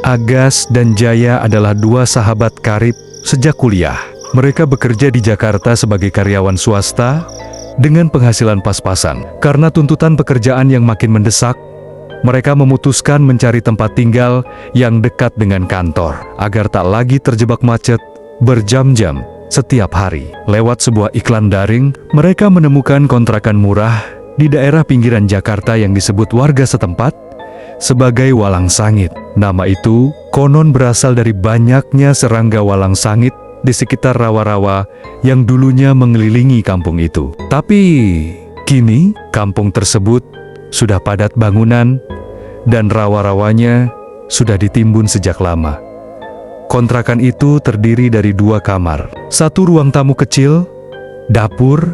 Agas dan Jaya adalah dua sahabat karib sejak kuliah. Mereka bekerja di Jakarta sebagai karyawan swasta dengan penghasilan pas-pasan. Karena tuntutan pekerjaan yang makin mendesak, mereka memutuskan mencari tempat tinggal yang dekat dengan kantor agar tak lagi terjebak macet berjam-jam setiap hari. Lewat sebuah iklan daring, mereka menemukan kontrakan murah di daerah pinggiran Jakarta yang disebut warga setempat sebagai walang sangit. Nama itu konon berasal dari banyaknya serangga walang sangit di sekitar rawa-rawa yang dulunya mengelilingi kampung itu. Tapi kini kampung tersebut sudah padat bangunan dan rawa-rawanya sudah ditimbun sejak lama. Kontrakan itu terdiri dari 2 kamar, 1 ruang tamu kecil, dapur,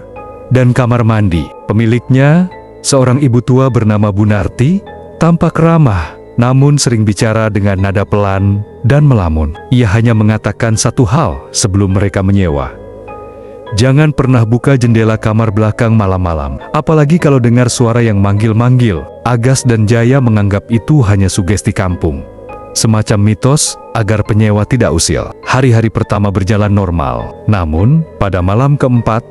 dan kamar mandi. Pemiliknya, seorang ibu tua bernama Bu Narti, tampak ramah, namun sering bicara dengan nada pelan dan melamun. Ia hanya mengatakan satu hal sebelum mereka menyewa. Jangan pernah buka jendela kamar belakang malam-malam, apalagi kalau dengar suara yang manggil-manggil. Agas dan Jaya menganggap itu hanya sugesti kampung, semacam mitos agar penyewa tidak usil. Hari-hari pertama berjalan normal, namun pada malam keempat,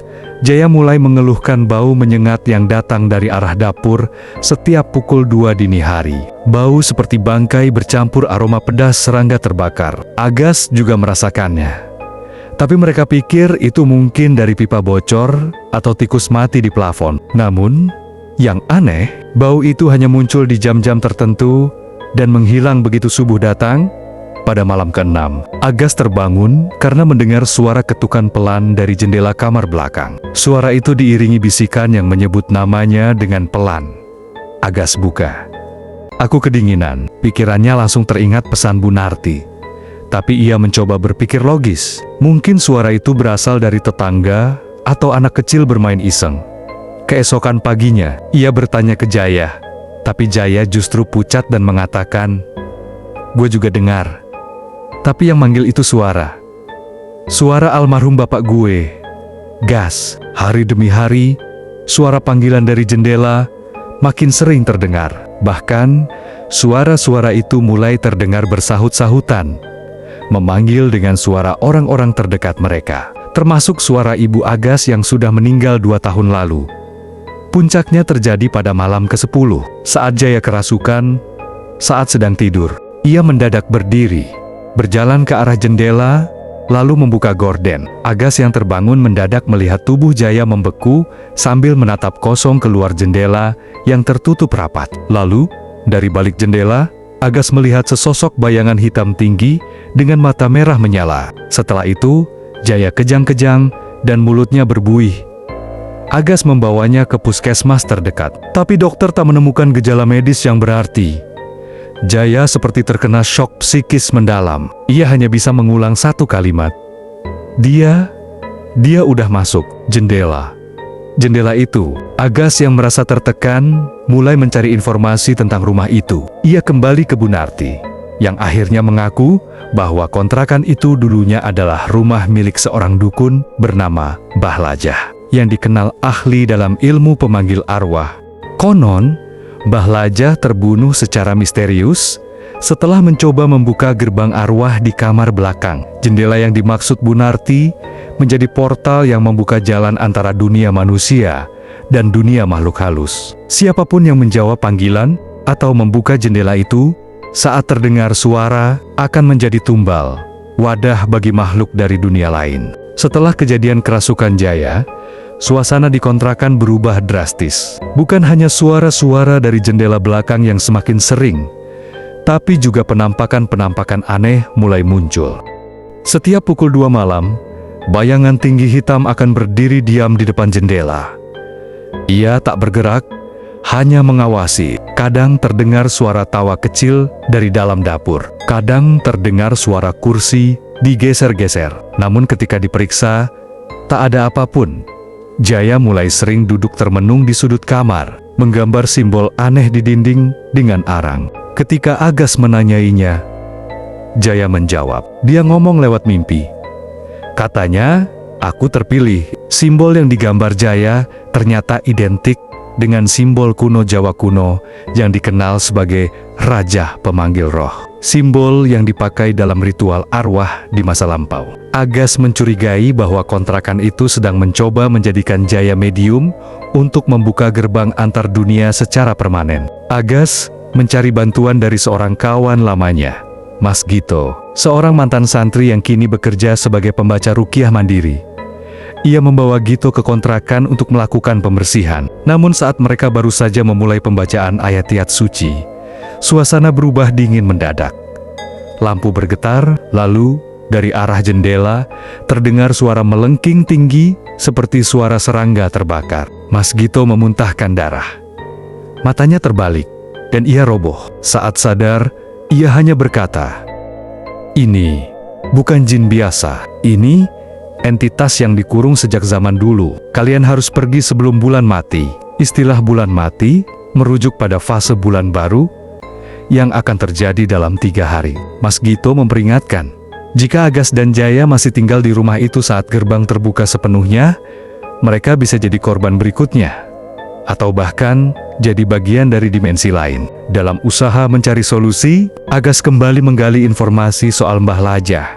Jaya mulai mengeluhkan bau menyengat yang datang dari arah dapur setiap pukul 2 dini hari. Bau seperti bangkai bercampur aroma pedas serangga terbakar. Agas juga merasakannya. Tapi mereka pikir itu mungkin dari pipa bocor atau tikus mati di plafon. Namun, yang aneh, bau itu hanya muncul di jam-jam tertentu dan menghilang begitu subuh datang. Pada malam ke-6, Agas terbangun karena mendengar suara ketukan pelan dari jendela kamar belakang. Suara itu diiringi bisikan yang menyebut namanya dengan pelan. Agas buka. Aku kedinginan, pikirannya langsung teringat pesan Bu Narti. Tapi ia mencoba berpikir logis. Mungkin suara itu berasal dari tetangga atau anak kecil bermain iseng. Keesokan paginya, ia bertanya ke Jaya. Tapi Jaya justru pucat dan mengatakan, "Gue juga dengar. Tapi yang manggil itu suara almarhum bapak gue, Gas." Hari demi hari, suara panggilan dari jendela makin sering terdengar. Bahkan, suara-suara itu mulai terdengar bersahut-sahutan, memanggil dengan suara orang-orang terdekat mereka, termasuk suara ibu Agas yang sudah meninggal 2 tahun lalu. Puncaknya terjadi pada malam ke-10, saat Jaya kerasukan, saat sedang tidur. Ia mendadak berdiri, berjalan ke arah jendela, lalu membuka gorden. Agas yang terbangun mendadak melihat tubuh Jaya membeku sambil menatap kosong keluar jendela yang tertutup rapat. Lalu, dari balik jendela, Agas melihat sesosok bayangan hitam tinggi dengan mata merah menyala. Setelah itu, Jaya kejang-kejang dan mulutnya berbuih. Agas membawanya ke puskesmas terdekat, tapi dokter tak menemukan gejala medis yang berarti. Jaya seperti terkena syok psikis mendalam. Ia hanya bisa mengulang satu kalimat. Dia udah masuk jendela. Jendela itu. Agas yang merasa tertekan, mulai mencari informasi tentang rumah itu. Ia kembali ke Bu Narti, yang akhirnya mengaku bahwa kontrakan itu dulunya adalah rumah milik seorang dukun bernama Mbah Lajah, yang dikenal ahli dalam ilmu pemanggil arwah. Konon, Mbah Lajah terbunuh secara misterius setelah mencoba membuka gerbang arwah di kamar belakang. Jendela yang dimaksud Bu Narti menjadi portal yang membuka jalan antara dunia manusia dan dunia makhluk halus. Siapapun yang menjawab panggilan atau membuka jendela itu, saat terdengar suara, akan menjadi tumbal, wadah bagi makhluk dari dunia lain. Setelah kejadian kerasukan Jaya, suasana di kontrakan berubah drastis. Bukan hanya suara-suara dari jendela belakang yang semakin sering, tapi juga penampakan-penampakan aneh mulai muncul. Setiap pukul 2 malam, bayangan tinggi hitam akan berdiri diam di depan jendela. Ia tak bergerak, hanya mengawasi. Kadang terdengar suara tawa kecil dari dalam dapur. Kadang terdengar suara kursi digeser-geser. Namun ketika diperiksa, tak ada apapun. Jaya mulai sering duduk termenung di sudut kamar, menggambar simbol aneh di dinding dengan arang. Ketika Agas menanyainya, Jaya menjawab. Dia ngomong lewat mimpi. Katanya, "Aku terpilih." Simbol yang digambar Jaya ternyata identik dengan simbol kuno Jawa kuno yang dikenal sebagai Raja Pemanggil Roh. simbol yang dipakai dalam ritual arwah di masa lampau. Agas mencurigai bahwa kontrakan itu sedang mencoba menjadikan Jaya medium untuk membuka gerbang antar dunia secara permanen. Agas mencari bantuan dari seorang kawan lamanya, Mas Gito, seorang mantan santri yang kini bekerja sebagai pembaca ruqyah mandiri. Ia membawa Gito ke kontrakan untuk melakukan pembersihan. Namun saat mereka baru saja memulai pembacaan ayat-ayat suci, suasana berubah dingin mendadak. Lampu bergetar, lalu dari arah jendela terdengar suara melengking tinggi seperti suara serangga terbakar. Mas Gito memuntahkan darah. Matanya terbalik dan ia roboh. Saat sadar, ia hanya berkata, "Ini bukan jin biasa. Ini entitas yang dikurung sejak zaman dulu. Kalian harus pergi sebelum bulan mati." Istilah bulan mati merujuk pada fase bulan baru yang akan terjadi dalam 3 hari. Mas Gito memperingatkan, jika Agas dan Jaya masih tinggal di rumah itu saat gerbang terbuka sepenuhnya, mereka bisa jadi korban berikutnya, atau bahkan jadi bagian dari dimensi lain. Dalam usaha mencari solusi, Agas kembali menggali informasi soal Mbah Lajah.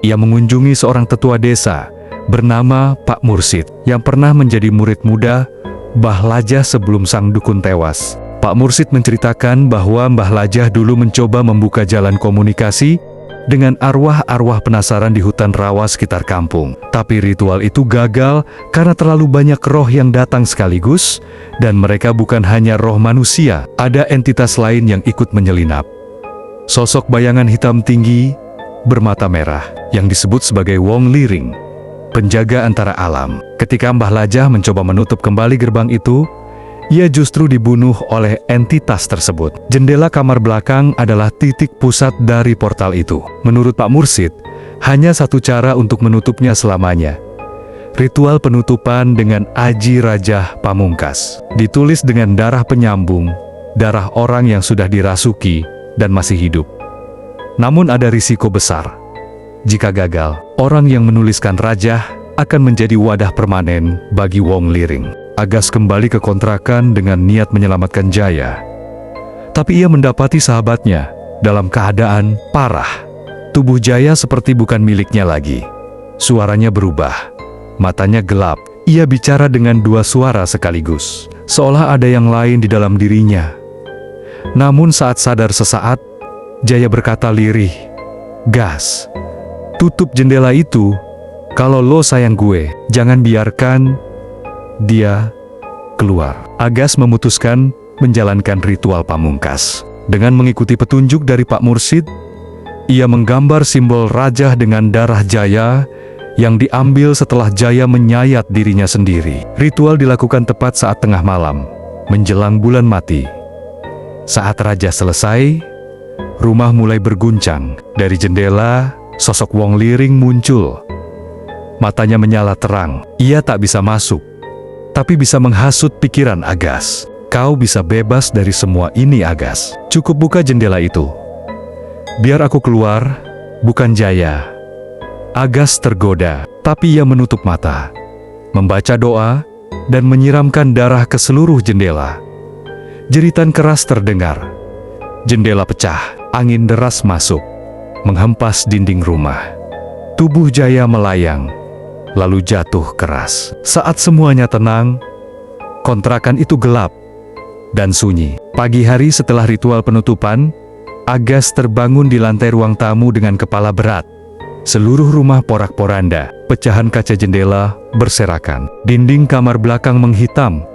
Ia mengunjungi seorang tetua desa bernama Pak Mursid yang pernah menjadi murid muda Mbah Lajah sebelum sang dukun tewas. Pak Mursid menceritakan bahwa Mbah Lajah dulu mencoba membuka jalan komunikasi dengan arwah-arwah penasaran di hutan rawa sekitar kampung. Tapi ritual itu gagal karena terlalu banyak roh yang datang sekaligus, dan mereka bukan hanya roh manusia, ada entitas lain yang ikut menyelinap. Sosok bayangan hitam tinggi bermata merah yang disebut sebagai Wong Liring, penjaga antara alam. Ketika Mbah Lajah mencoba menutup kembali gerbang itu, ia justru dibunuh oleh entitas tersebut. Jendela kamar belakang adalah titik pusat dari portal itu. Menurut Pak Mursid, hanya satu cara untuk menutupnya selamanya. Ritual penutupan dengan Aji Rajah Pamungkas. Ditulis dengan darah penyambung, darah orang yang sudah dirasuki dan masih hidup. Namun ada risiko besar. Jika gagal, orang yang menuliskan Rajah akan menjadi wadah permanen bagi Wong Liring. Agas kembali ke kontrakan dengan niat menyelamatkan Jaya. Tapi ia mendapati sahabatnya dalam keadaan parah. Tubuh Jaya seperti bukan miliknya lagi. Suaranya berubah, matanya gelap. Ia bicara dengan 2 suara sekaligus, seolah ada yang lain di dalam dirinya. Namun saat sadar sesaat, Jaya berkata lirih, "Gas, tutup jendela itu. Kalau lo sayang gue, jangan biarkan dia keluar." Agas memutuskan menjalankan ritual pamungkas. Dengan mengikuti petunjuk dari Pak Mursid, ia menggambar simbol Rajah dengan darah Jaya yang diambil setelah Jaya menyayat dirinya sendiri. Ritual dilakukan tepat saat tengah malam, menjelang bulan mati. Saat Rajah selesai, rumah mulai berguncang. Dari jendela, sosok Wong Liring muncul. Matanya menyala terang. Ia tak bisa masuk, tapi bisa menghasut pikiran Agas. "Kau bisa bebas dari semua ini, Agas. Cukup buka jendela itu. Biar aku keluar, bukan Jaya." Agas tergoda, tapi ia menutup mata, membaca doa, dan menyiramkan darah ke seluruh jendela. Jeritan keras terdengar. Jendela pecah. Angin deras masuk, menghempas dinding rumah. Tubuh Jaya melayang, lalu jatuh keras. Saat semuanya tenang, kontrakan itu gelap dan sunyi. Pagi hari setelah ritual penutupan, Agas terbangun di lantai ruang tamu dengan kepala berat. Seluruh rumah porak-poranda, pecahan kaca jendela berserakan. Dinding kamar belakang menghitam,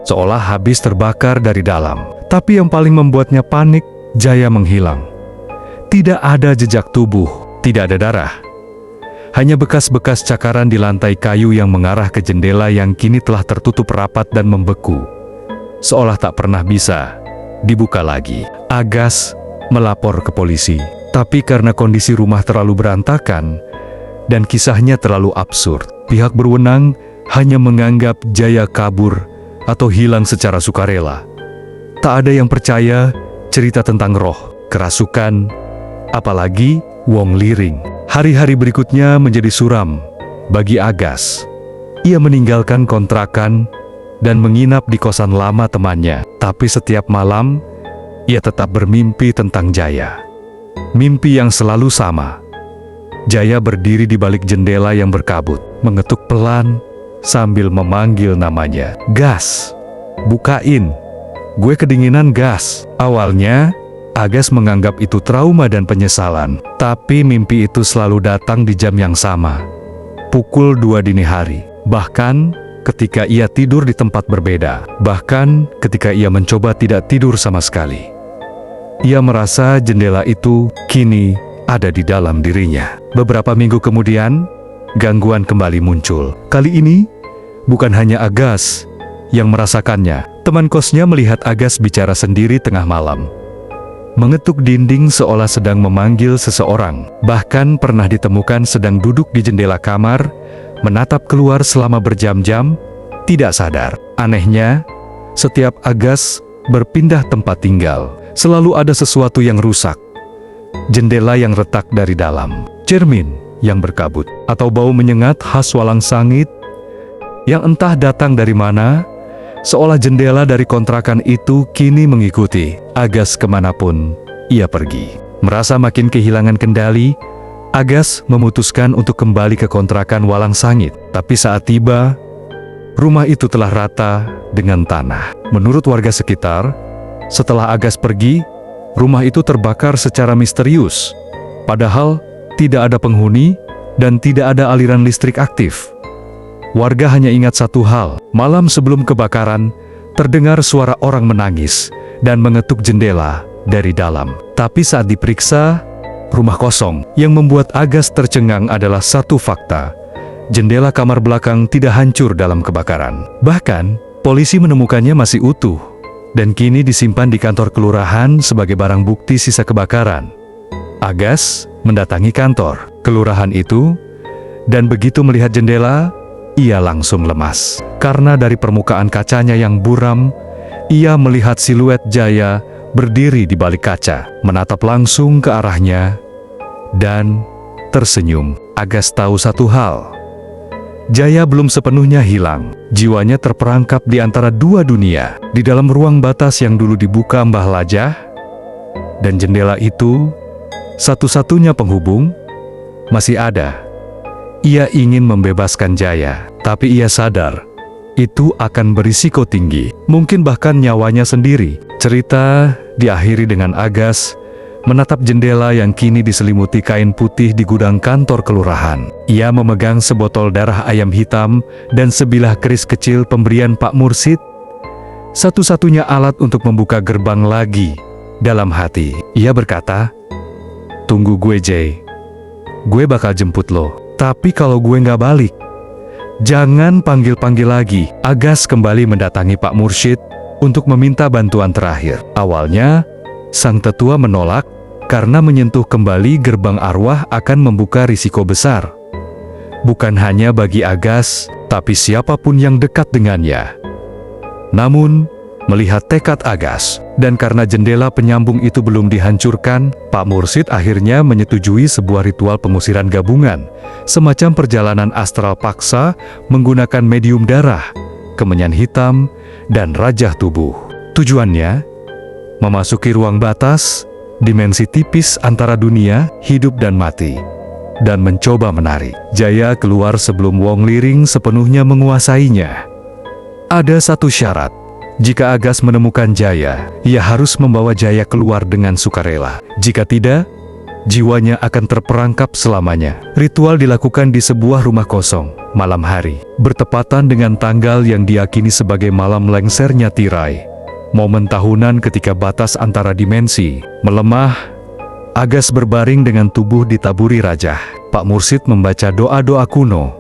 seolah habis terbakar dari dalam. Tapi yang paling membuatnya panik, Jaya menghilang. Tidak ada jejak tubuh, tidak ada darah. Hanya bekas-bekas cakaran di lantai kayu yang mengarah ke jendela yang kini telah tertutup rapat dan membeku, seolah tak pernah bisa dibuka lagi. Agas melapor ke polisi, tapi karena kondisi rumah terlalu berantakan dan kisahnya terlalu absurd, pihak berwenang hanya menganggap Jaya kabur atau hilang secara sukarela. Tak ada yang percaya cerita tentang roh, kerasukan, apalagi Wong Liring. Hari-hari berikutnya menjadi suram bagi Agas. Ia meninggalkan kontrakan dan menginap di kosan lama temannya. Tapi setiap malam, ia tetap bermimpi tentang Jaya. Mimpi yang selalu sama. Jaya berdiri di balik jendela yang berkabut, mengetuk pelan sambil memanggil namanya. Gas, bukain. Gue kedinginan, gas. Awalnya, Agas menganggap itu trauma dan penyesalan. Tapi mimpi itu selalu datang di jam yang sama. Pukul 2 dini hari. Bahkan, ketika ia tidur di tempat berbeda. Bahkan, ketika ia mencoba tidak tidur sama sekali. Ia merasa jendela itu kini ada di dalam dirinya. Beberapa minggu kemudian, gangguan kembali muncul. Kali ini, bukan hanya Agas yang merasakannya. Teman kosnya melihat Agas bicara sendiri tengah malam. Mengetuk dinding seolah sedang memanggil seseorang. Bahkan pernah ditemukan sedang duduk di jendela kamar, menatap keluar selama berjam-jam, tidak sadar. Anehnya, setiap Agas berpindah tempat tinggal, selalu ada sesuatu yang rusak. Jendela yang retak dari dalam, cermin yang berkabut, atau bau menyengat khas walang sangit yang entah datang dari mana, seolah jendela dari kontrakan itu kini mengikuti Agas kemanapun ia pergi. Merasa makin kehilangan kendali, Agas memutuskan untuk kembali ke kontrakan walang sangit. Tapi saat tiba, rumah itu telah rata dengan tanah. Menurut warga sekitar, setelah Agas pergi, rumah itu terbakar secara misterius. Padahal tidak ada penghuni dan tidak ada aliran listrik aktif. Warga hanya ingat satu hal, malam sebelum kebakaran, terdengar suara orang menangis dan mengetuk jendela dari dalam. Tapi saat diperiksa, rumah kosong. Yang membuat Agas tercengang adalah satu fakta. Jendela kamar belakang tidak hancur dalam kebakaran. Bahkan, polisi menemukannya masih utuh dan kini disimpan di kantor kelurahan sebagai barang bukti sisa kebakaran. Agas mendatangi kantor kelurahan itu dan begitu melihat jendela, ia langsung lemas. Karena dari permukaan kacanya yang buram, ia melihat siluet Jaya berdiri di balik kaca, menatap langsung ke arahnya, dan tersenyum. Agas tahu satu hal. Jaya belum sepenuhnya hilang. Jiwanya terperangkap di antara dua dunia, di dalam ruang batas yang dulu dibuka Mbah Lajah, dan jendela itu, satu-satunya penghubung, masih ada. Ia ingin membebaskan Jaya, tapi ia sadar itu akan berisiko tinggi, mungkin bahkan nyawanya sendiri. Cerita diakhiri dengan Agas menatap jendela yang kini diselimuti kain putih di gudang kantor kelurahan. Ia memegang sebotol darah ayam hitam dan sebilah keris kecil pemberian Pak Mursid, satu-satunya alat untuk membuka gerbang lagi. Dalam hati, ia berkata, "Tunggu gue, Jay. Gue bakal jemput lo. Tapi kalau gue nggak balik, jangan panggil-panggil lagi." Agas kembali mendatangi Pak Mursyid untuk meminta bantuan terakhir. Awalnya, sang tetua menolak karena menyentuh kembali gerbang arwah akan membuka risiko besar. Bukan hanya bagi Agas, tapi siapapun yang dekat dengannya. Namun, melihat tekad Agas, dan karena jendela penyambung itu belum dihancurkan, Pak Mursyid akhirnya menyetujui sebuah ritual pengusiran gabungan, semacam perjalanan astral paksa menggunakan medium darah, kemenyan hitam, dan rajah tubuh. Tujuannya, memasuki ruang batas, dimensi tipis antara dunia, hidup dan mati, dan mencoba menarik Jaya keluar sebelum Wong Liring sepenuhnya menguasainya. Ada satu syarat. Jika Agas menemukan Jaya, ia harus membawa Jaya keluar dengan sukarela. Jika tidak, jiwanya akan terperangkap selamanya. Ritual dilakukan di sebuah rumah kosong, malam hari, bertepatan dengan tanggal yang diyakini sebagai malam lengsernya tirai. Momen tahunan ketika batas antara dimensi melemah. Agas berbaring dengan tubuh ditaburi rajah. Pak Mursyid membaca doa-doa kuno,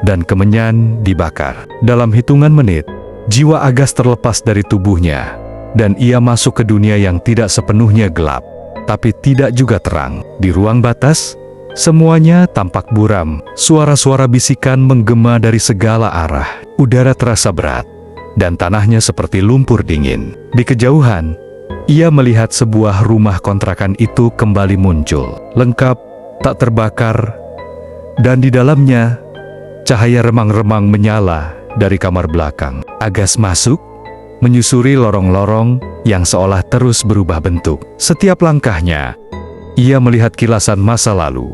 dan kemenyan dibakar. Dalam hitungan menit, jiwa Agas terlepas dari tubuhnya, dan ia masuk ke dunia yang tidak sepenuhnya gelap, tapi tidak juga terang. Di ruang batas, semuanya tampak buram. Suara-suara bisikan menggema dari segala arah. Udara terasa berat, dan tanahnya seperti lumpur dingin. Di kejauhan, ia melihat sebuah rumah kontrakan itu kembali muncul, lengkap, tak terbakar, dan di dalamnya, cahaya remang-remang menyala dari kamar belakang. Agas masuk, menyusuri lorong-lorong yang seolah terus berubah bentuk. Setiap langkahnya, ia melihat kilasan masa lalu.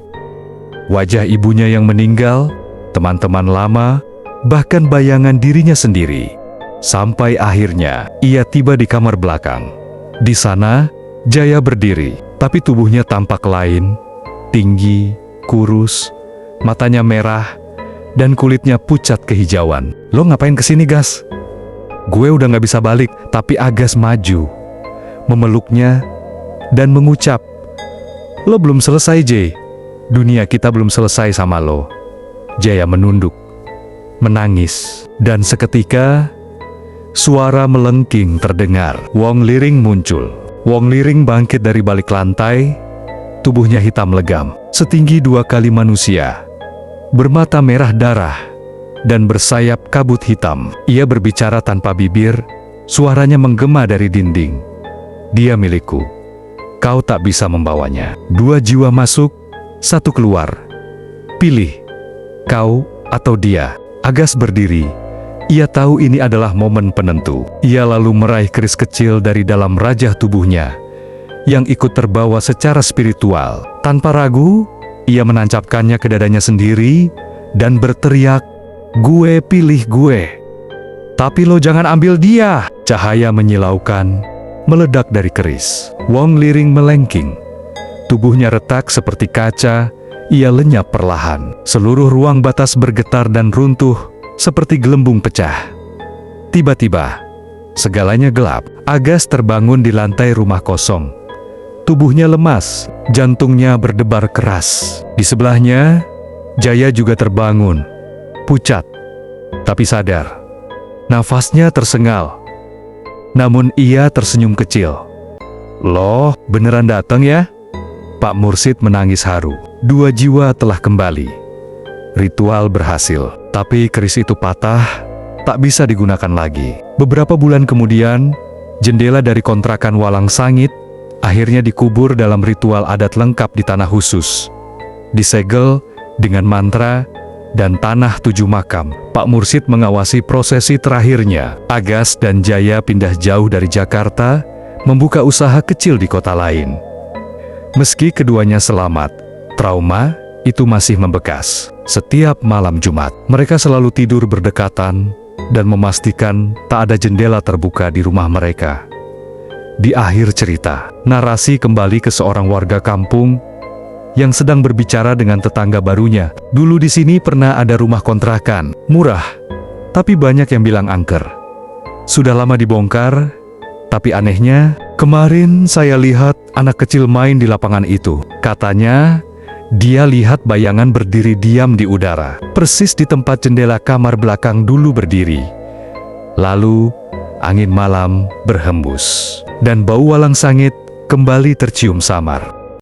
Wajah ibunya yang meninggal, teman-teman lama, bahkan bayangan dirinya sendiri. Sampai akhirnya, ia tiba di kamar belakang. Di sana, Jaya berdiri, tapi tubuhnya tampak lain, tinggi, kurus, matanya merah, dan kulitnya pucat kehijauan. "Lo ngapain kesini, Gas?" "Gue udah gak bisa balik," tapi Agas maju, memeluknya, dan mengucap, "Lo belum selesai, Jay. Dunia kita belum selesai sama lo." Jaya menunduk, menangis, dan seketika, suara melengking terdengar. Wong Liring muncul. Wong Liring bangkit dari balik lantai, tubuhnya hitam legam, setinggi 2 kali manusia, bermata merah darah, dan bersayap kabut hitam. Ia berbicara tanpa bibir, suaranya menggema dari dinding. "Dia milikku. Kau tak bisa membawanya." 2 jiwa masuk, 1 keluar. "Pilih, kau atau dia." Agas berdiri. Ia tahu ini adalah momen penentu. Ia lalu meraih keris kecil dari dalam rajah tubuhnya, yang ikut terbawa secara spiritual. Tanpa ragu, ia menancapkannya ke dadanya sendiri, dan berteriak, "Gue pilih gue." "Tapi lo jangan ambil dia!" Cahaya menyilaukan, meledak dari keris. Wong Liring melengking. Tubuhnya retak seperti kaca, ia lenyap perlahan. Seluruh ruang batas bergetar dan runtuh, seperti gelembung pecah. Tiba-tiba, segalanya gelap. Agas terbangun di lantai rumah kosong. Tubuhnya lemas, jantungnya berdebar keras. Di sebelahnya, Jaya juga terbangun, pucat, tapi sadar. Nafasnya tersengal. Namun ia tersenyum kecil. "Loh, beneran datang ya?" Pak Mursid menangis haru. 2 jiwa telah kembali. Ritual berhasil, tapi keris itu patah, tak bisa digunakan lagi. Beberapa bulan kemudian, jendela dari kontrakan Walang Sangit akhirnya dikubur dalam ritual adat lengkap di tanah khusus. Disegel dengan mantra dan tanah 7 makam. Pak Mursid mengawasi prosesi terakhirnya. Agas dan Jaya pindah jauh dari Jakarta, membuka usaha kecil di kota lain. Meski keduanya selamat, trauma itu masih membekas. Setiap malam Jumat, mereka selalu tidur berdekatan dan memastikan tak ada jendela terbuka di rumah mereka. Di akhir cerita, narasi kembali ke seorang warga kampung yang sedang berbicara dengan tetangga barunya. "Dulu di sini pernah ada rumah kontrakan, murah, tapi banyak yang bilang angker. Sudah lama dibongkar, tapi anehnya, kemarin saya lihat anak kecil main di lapangan itu. Katanya, dia lihat bayangan berdiri diam di udara, persis di tempat jendela kamar belakang dulu berdiri. Lalu, angin malam berhembus, dan bau Walang Sangit kembali tercium samar."